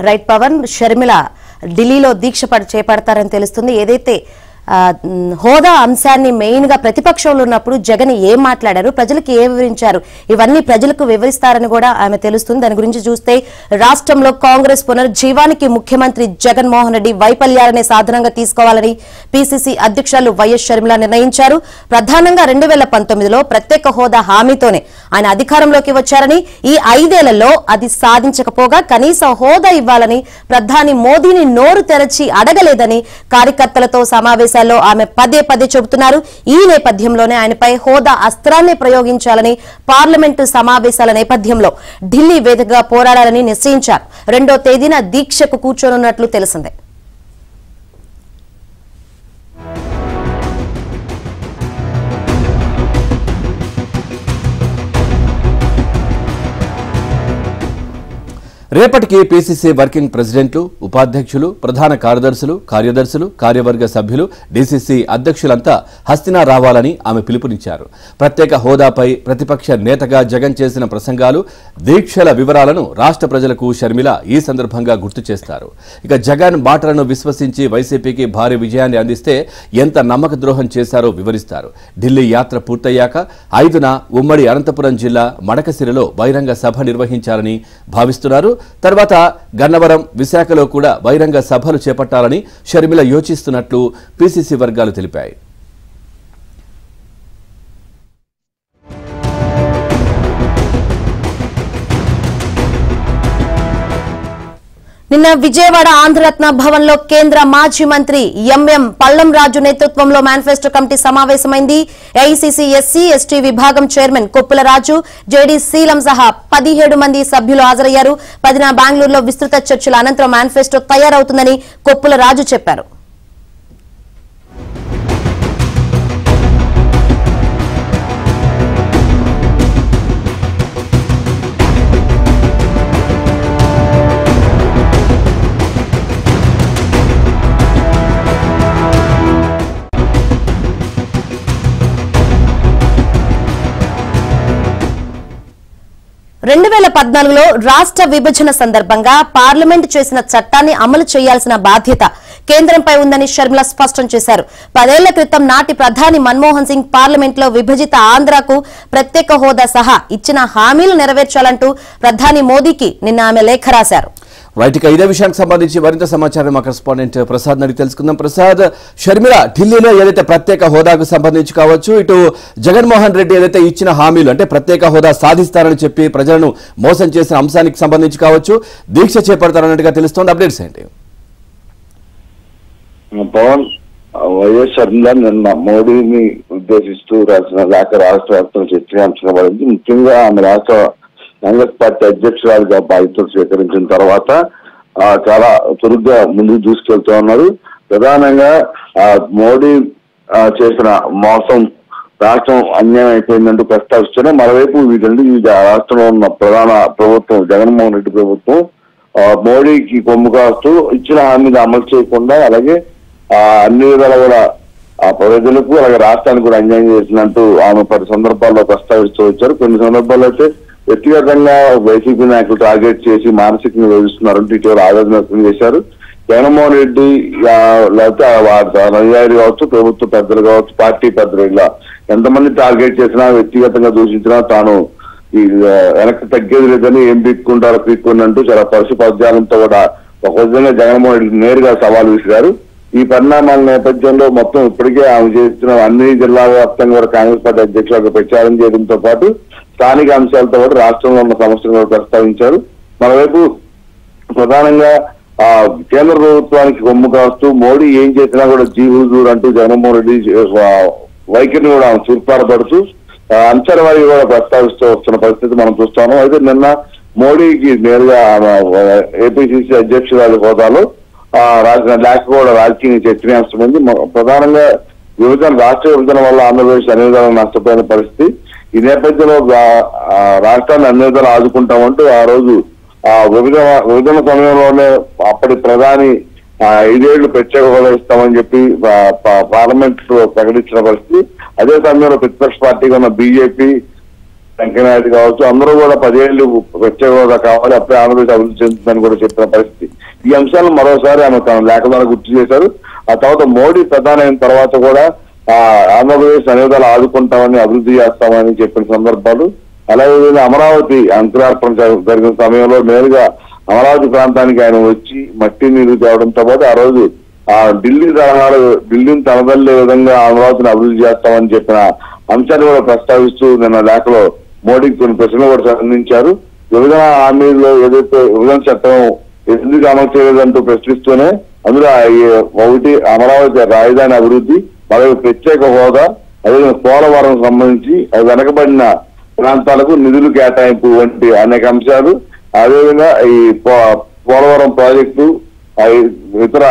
Right Pawan, Sharmila ఢిల్లీలో దీక్ష చేపడతారని తెలుస్తుంది. ఏదైతే హోదా అంశాన్ని మెయిన్ గా ప్రతిపక్షంలో ఉన్నప్పుడు జగన్ ఏం మాట్లాడారు, ప్రజలకు ఏం వివరించారు, ఇవన్నీ ప్రజలకు వివరిస్తారని కూడా ఆమె తెలుస్తుంది. దాని గురించి చూస్తే రాష్ట్రంలో కాంగ్రెస్ పునరుజ్జీవానికి ముఖ్యమంత్రి జగన్మోహన్ రెడ్డి వైఫల్యాలనే సాధనంగా తీసుకోవాలని పిసిసి అధ్యక్షులు వైఎస్ షర్మిల నిర్ణయించారు. ప్రధానంగా 2019లో ప్రత్యేక హోదా హామీతోనే ఆయన అధికారంలోకి వచ్చారని, ఈ 5 ఏళ్లలో అది సాధించకపోగా కనీస హోదా ఇవ్వాలని ప్రధాని మోదీని నోరు తెరచి అడగలేదని కార్యకర్తలతో సమావేశాలు ఆమె పదే చెబుతున్నారు. ఈ నేపథ్యంలోనే ఆయనపై హోదా అస్త్రాన్ని ప్రయోగించాలని పార్లమెంటు సమావేశాల నేపథ్యంలో ఢిల్లీ వేదికగా పోరాడాలని నిశ్చయించారు. 2వ తేదీన దీక్షకు కూర్చోనున్నట్లు తెలిసిందే. రేపటికి పిసిసి వర్కింగ్ ప్రెసిడెంట్లు, ఉపాధ్యక్షులు, ప్రధాన కార్యదర్శులు, కార్యవర్గ సభ్యులు, డిసిసి అధ్యక్షులంతా హస్తినా రావాలని ఆమె పిలుపునిచ్చారు. ప్రత్యేక హోదాపై ప్రతిపక్ష నేతగా జగన్ చేసిన ప్రసంగాలు, దీక్షల వివరాలను రాష్ట్ర ప్రజలకు షర్మిల ఈ సందర్భంగా గుర్తు చేస్తారు. ఇక జగన్ మాటలను విశ్వసించి వైసీపీకి భారీ విజయాన్ని అందిస్తే ఎంత నమ్మక ద్రోహం చేశారో వివరిస్తారు. ఢిల్లీ యాత్ర పూర్తయ్యాక 5న ఉమ్మడి అనంతపురం జిల్లా మడకసిరలో బహిరంగ సభ నిర్వహించాలని భావిస్తున్నారు. తర్వాత గన్నవరం, విశాఖలో కూడా బహిరంగ సభలు చేపట్టాలని షర్మిల యోచిస్తున్నట్లు పిసిసి వర్గాలు తెలిపాయి. నిన్న విజయవాడ ఆంధ్రరత్న భవన్ లో కేంద్ర మాజీ మంత్రి ఎంఎం పల్లం రాజు నేతృత్వంలో మేనిఫెస్టో కమిటీ సమావేశమైంది. ఏఐసిసి ఎస్సీ ఎస్టీ విభాగం చైర్మన్ కొప్పుల రాజు, జేడీ శీలం సహా 17 మంది సభ్యులు హాజరయ్యారు. 10న బెంగళూరులో విస్తృత చర్చల అనంతరం మేనిఫెస్టో తయారవుతుందని కొప్పుల రాజు చెప్పారు. లో రాష్ట్ర విభజన సందర్భంగా పార్లమెంట్ చేసిన చట్టాన్ని అమలు చేయాల్సిన బాధ్యత కేంద్రంపై ఉందని షర్మిల స్పష్టం చేశారు. 10 ఏళ్ల క్రితం నాటి ప్రధాని మన్మోహన్ సింగ్ పార్లమెంట్ లో విభజిత ఆంధ్రాకు ప్రత్యేక హోదా సహా ఇచ్చిన హామీలు నెరవేర్చాలంటూ ప్రధాని మోదీకి నిన్న ఆమె లేఖ రాశారు. రైట్, ఇక ఇదే విషయానికి సంబంధించి మరింత సమాచారం మా కరెస్పాండెంట్ ప్రసాద్ అడిగి తెలుసుకుందాం. ప్రసాద్, షర్మిల ఢిల్లీలో ఏదైతే ప్రత్యేక హోదాకు సంబంధించి కావచ్చు, ఇటు జగన్మోహన్ రెడ్డి ఏదైతే ఇచ్చిన హామీలు అంటే ప్రత్యేక హోదా సాధిస్తారని చెప్పి ప్రజలను మోసం చేసిన అంశానికి సంబంధించి కావచ్చు, దీక్ష చేపడతారన్నట్టుగా తెలుస్తోంది. అప్డేట్స్ ఏంటి? పవన్, వైఎస్ షర్మిల నిన్న మోడీని ఉద్దేశిస్తూ రాసిన లేఖ రాష్ట్ర వ్యాప్తంగా చర్చగా ముఖ్యంగా ఆమె రాష్ట్ర కాంగ్రెస్ పార్టీ అధ్యక్షురాలుగా బాధ్యతలు స్వీకరించిన తర్వాత చాలా చురుగ్గా ముందుకు దూసుకెళ్తూ ఉన్నారు. ప్రధానంగా మోడీ చేసిన మోసం, రాష్ట్రం అన్యాయం అయిపోయిందంటూ ప్రస్తావిస్తున్నారు. మరోవైపు ఈ రాష్ట్రంలో ఉన్న ప్రధాన ప్రభుత్వం జగన్మోహన్ రెడ్డి ప్రభుత్వం మోడీకి కొమ్ము కాస్తూ ఇచ్చిన హామీని అమలు చేయకుండా, అలాగే అన్ని విధాలు కూడా ప్రజలకు అలాగే రాష్ట్రానికి కూడా అన్యాయం చేసినట్టు ఆమె 10 సందర్భాల్లో ప్రస్తావిస్తూ వచ్చారు. కొన్ని సందర్భాల్లో అయితే వ్యక్తిగతంగా వైసీపీ నాయకులు టార్గెట్ చేసి మానసికంగా వేధిస్తున్నారంటూ ఇటీవల ఆవేదన వ్యక్తం చేశారు. జగన్మోహన్ రెడ్డి లేకపోతే అధికారి కావచ్చు, ప్రభుత్వ పెద్దలు కావచ్చు, పార్టీ పెద్దలు ఇలా ఎంతమంది టార్గెట్ చేసినా, వ్యక్తిగతంగా దూషించినా తాను ఈ వెనక్కి తగ్గేది లేదని ఏం పీక్కుంటారో పీక్కున్నట్టు చాలా పరుష పద్యాలంతో కూడా ఒక విధంగా జగన్మోహన్ రెడ్డి నేరుగా సవాల్ విసిరారు. ఈ పరిణామాల నేపథ్యంలో మొత్తం ఇప్పటికే ఆమె చేస్తున్న అన్ని జిల్లాల వ్యాప్తంగా కూడా కాంగ్రెస్ పార్టీ అధ్యక్షులకు ప్రచారం చేయడంతో పాటు స్థానిక అంశాలతో పాటు రాష్ట్రంలో ఉన్న సమస్యలు కూడా ప్రస్తావించారు. మరోవైపు ప్రధానంగా కేంద్ర ప్రభుత్వానికి కొమ్ము కాస్తూ మోడీ ఏం చేసినా కూడా జీ హుజూర్ అంటూ జగన్మోహన్ రెడ్డి వైఖరిని కూడా తూర్పారపడుతూ అంశాల వారికి కూడా ప్రస్తావిస్తూ వస్తున్న పరిస్థితి మనం చూస్తాము. అయితే నిన్న మోడీకి నేరుగా ఏపీసీసీ అధ్యక్షురాలి హోదాలో రాసిన లేఖ కూడా రాజకీయ చర్చనీయాంశమైంది. ప్రధానంగా రాష్ట్ర విభజన వల్ల ఆంధ్రప్రదేశ్ అన్ని విధాలు నష్టపోయిన పరిస్థితి. ఈ నేపథ్యంలో రాష్ట్రాన్ని అన్ని విధాలు ఆదుకుంటామంటూ ఆ రోజు విభజన సమయంలోనే అప్పటి ప్రధాని 5 ఏళ్లు ప్రత్యేక హోదా ఇస్తామని చెప్పి పార్లమెంట్ లో ప్రకటించిన పరిస్థితి. అదే సమయంలో ప్రతిపక్ష పార్టీగా ఉన్న బీజేపీ వెంకయ్యనాయుడు కావచ్చు, అందరూ కూడా 10 ఏళ్ళు ప్రత్యేక హోదా కావాలి, అప్పుడే ఆంధ్రప్రదేశ్ అభివృద్ధి చెందుతుందని కూడా చెప్పిన పరిస్థితి. ఈ అంశాలను మరోసారి ఆమె తన లేఖ ద్వారా గుర్తు చేశారు. ఆ తర్వాత మోడీ ప్రధాని అయిన తర్వాత కూడా ఆంధ్రప్రదేశ్ అన్ని విధాలు ఆదుకుంటామని, అభివృద్ధి చేస్తామని చెప్పిన సందర్భాలు. అలాగే అమరావతి అంకురార్పణ జరిగిన సమయంలో నేరుగా అమరావతి ప్రాంతానికి ఆయన వచ్చి మట్టి నీరు తేవడంతో పాటు ఆ రోజు ఢిల్లీని తనదల్లే విధంగా అమరావతిని అభివృద్ధి చేస్తామని చెప్పిన అంశాన్ని కూడా ప్రస్తావిస్తూ నిన్న లేఖలో మోడీకి కొన్ని ప్రశ్నలు కూడా అందించారు. విభజన హామీల్లో ఏదైతే విభజన చట్టం ఎందుకు అమలు చేయలేదంటూ ప్రశ్నిస్తూనే అందులో ఒకటి అమరావతి రాజధాని అభివృద్ధి, మరియు ప్రత్యేక హోదా, అదేవిధంగా పోలవరం సంబంధించి వెనకబడిన ప్రాంతాలకు నిధులు కేటాయింపు వంటి అనేక అంశాలు, అదేవిధంగా ఈ పోలవరం ప్రాజెక్టు, ఇతర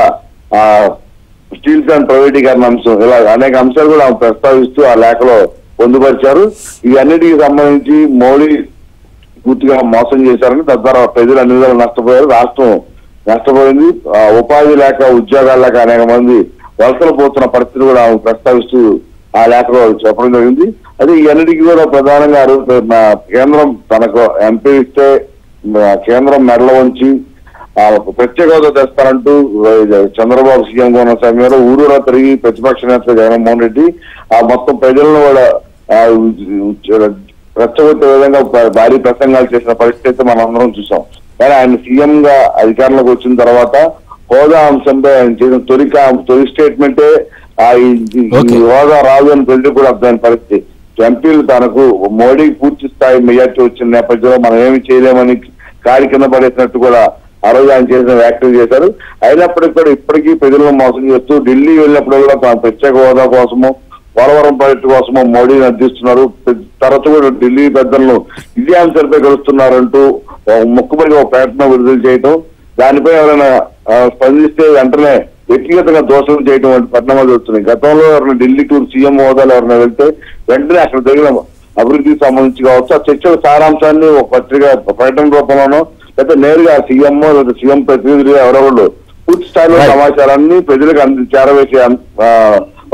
స్టీల్ ప్లాంట్ ప్రైవేటీకరణ అంశం, ఇలా అనేక అంశాలు కూడా ప్రస్తావిస్తూ ఆ లేఖలో పొందుపరిచారు. ఇవన్నిటికి సంబంధించి మోడీ పూర్తిగా మోసం చేశారని, తద్వారా ప్రజలు అన్ని విధాలు నష్టపోయారు, రాష్ట్రం నష్టపోయింది, ఉపాధి లేక ఉద్యోగాలు లేక అనేక మంది వలసలు పోతున్న పరిస్థితి కూడా ప్రస్తావిస్తూ ఆ లేఖలో చెప్పడం జరిగింది. అదే ఇవన్నిటికీ కూడా ప్రధానంగా కేంద్రం తనకు ఎంపీ ఇస్తే కేంద్రం మెడల వంచి ప్రత్యేక హోదా తెస్తారంటూ చంద్రబాబు సీఎంగా ఉన్న సమయంలో ఊరూరా తిరిగి ప్రతిపక్ష నేత జగన్మోహన్ రెడ్డి మొత్తం ప్రజలను కూడా రెచ్చగొట్టే విధంగా భారీ ప్రసంగాలు చేసిన పరిస్థితి మనం అందరం చూసాం. కానీ ఆయన సీఎం గా అధికారంలోకి వచ్చిన తర్వాత హోదా అంశంపై ఆయన చేసిన తొలి స్టేట్మెంటే హోదా రాదు అని ప్రజలు కూడా అర్థమైన పరిస్థితి. ఎంపీలు తనకు మోడీకి పూర్తి స్థాయి మెజార్టీ వచ్చిన నేపథ్యంలో మనం ఏమి చేయలేమని కాలి కింద పడేసినట్టు కూడా ఆ రోజు ఆయన చేసిన వ్యాఖ్యలు చేశారు. అయినప్పటికీ కూడా ఇప్పటికీ ప్రజలను మోసం చేస్తూ ఢిల్లీ వెళ్ళినప్పుడు కూడా తన ప్రత్యేక హోదా కోసము, పోలవరం ప్రాజెక్టు కోసము మోడీని అర్థిస్తున్నారు. తరచు కూడా ఢిల్లీ పెద్దలను ఇదే అంశాలపై కలుస్తున్నారంటూ మొక్కుబడిగా ఒక ప్రకటన విడుదల చేయటం, దానిపై ఎవరైనా స్పందిస్తే వెంటనే వ్యక్తిగతంగా దోషం చేయడం వంటి పరిణామాలు జరుగుతున్నాయి. గతంలో ఎవరైనా ఢిల్లీ టూర్ సీఎం హోదాలో ఎవరైనా వెళ్తే వెంటనే అక్కడ జరిగిన అభివృద్ధికి సంబంధించి కావచ్చు ఆ చర్చల సారాంశాన్ని ఒక పత్రిక ప్రకటన రూపంలోనో లేకపోతే నేరుగా సీఎం లేదా సీఎం ప్రతినిధులు ఎవరెవరు పూర్తి స్థాయిలో సమాచారాన్ని ప్రజలకు చేరవేసే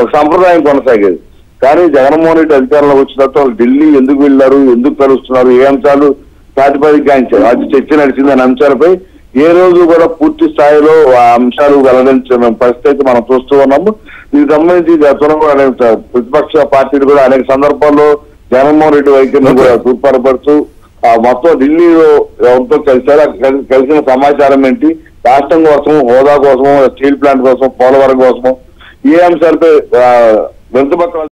ఒక సంప్రదాయం కొనసాగేది. కానీ జగన్మోహన్ రెడ్డి అధికారంలోకి వచ్చిన తర్వాత ఢిల్లీ ఎందుకు వెళ్లారు, ఎందుకు కలుస్తున్నారు, ఏ అంశాలు ప్రాతిపదికగా అది చర్చ నడిచింది అనే అంశాలపై ఏ రోజు కూడా పూర్తి స్థాయిలో ఆ అంశాలు వెల్లడించిన పరిస్థితి మనం చూస్తూ ఉన్నాము. దీనికి సంబంధించి గతంలో ప్రతిపక్ష పార్టీలు కూడా అనేక సందర్భాల్లో జగన్మోహన్ రెడ్డి వైఖరిని కూడా తూర్పారపడుతూ మొత్తం ఢిల్లీలో ఎవరితో కలిసారు, కలిసిన సమాచారం ఏంటి, రాష్ట్రం కోసం, హోదా కోసం, స్టీల్ ప్లాంట్ కోసం, పోలవరం కోసం ఏ అంశాలపై వెనుకబక్క